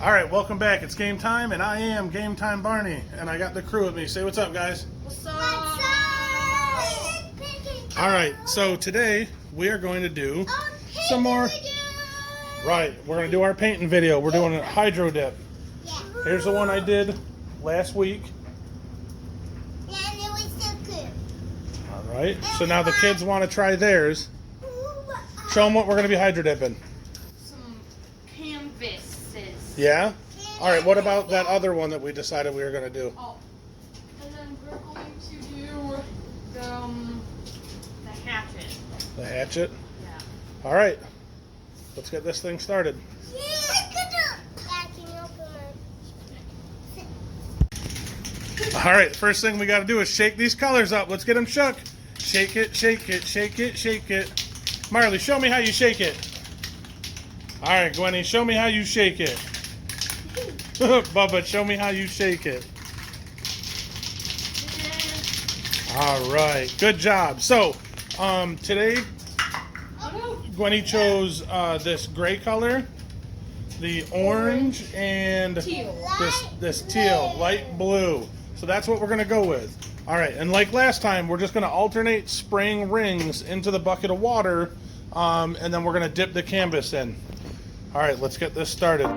All right, welcome back. It's game time, and I am Game Time Barney, and I got the crew with me. Say what's up, guys. What's up? All right, so today we are going to do some more. Right, we're going to do our painting video. We're doing a hydro dip. Here's the one I did last week. All right, so now the kids want to try theirs. Show them what we're going to be hydro dipping. Some canvases. Yeah? All right, what about that other one that we decided we were going to do? Oh, and then we're going to do the hatchet. The hatchet? Yeah. All right, let's get this thing started. All right, first thing we got to do is shake these colors up. Let's get them shook. Shake it, shake it, shake it, shake it. Marley, show me how you shake it. All right, Gwenny, show me how you shake it. Bubba, show me how you shake it. All right, good job. So, today, Gwenny chose this gray color, the orange, and this teal, light blue. So that's what we're gonna go with. All right, and like last time, we're just gonna alternate spraying rings into the bucket of water, and then we're gonna dip the canvas in. All right, let's get this started.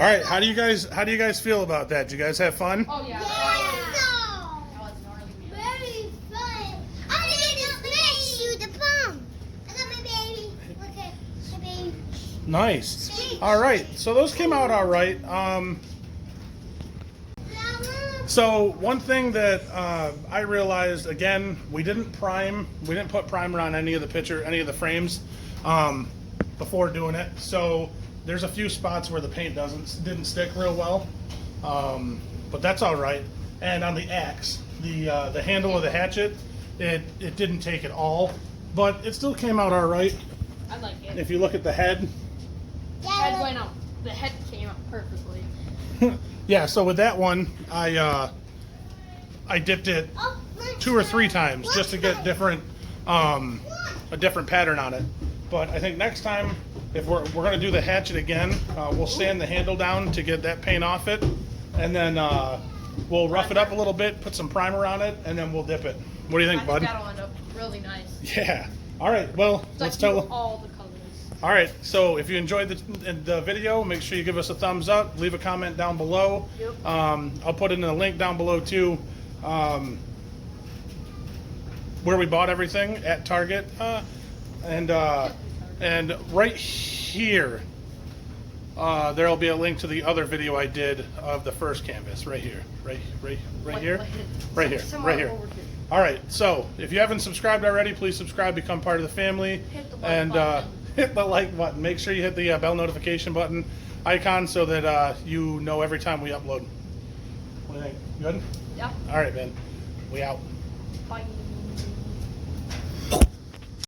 All right, how do you guys feel about that? Did you guys have fun? Oh yeah. Yeah. That was gnarly, man. Very fun. I'm gonna smash you the palm. I got my baby. Look at my baby. Nice. All right, so those came out all right. So one thing that I realized, again, we didn't put primer on any of the frames before doing it. So there's a few spots where the paint didn't stick real well, but that's all right. And on the axe, the handle of the hatchet, it didn't take it all, but it still came out all right. I like it. If you look at the head, Head went out. The head came out perfectly. yeah. So with that one, I dipped it 2 or 3 times just to get a different pattern on it. But I think next time, if we're going to do the hatchet again, we'll sand the handle down to get that paint off it, and then we'll rough it up a little bit, put some primer on it, and then we'll dip it. What do you think, I bud? think that'll end up really nice. Yeah. All right. Well, It's let's like tell. all the colors. All right. So if you enjoyed the video, make sure you give us a thumbs up. Leave a comment down below. Yep. I'll put in a link down below too. Where we bought everything at Target, and right here there'll be a link to the other video I did of the first canvas right here, right here. Somewhere over here. All right, so if you haven't subscribed already, please subscribe, become part of the family, Hit the like and button. hit the like button. Make sure you hit the bell notification button icon so that you know every time we upload. What do you think? Good? Yeah. All right, man. We out. Bye.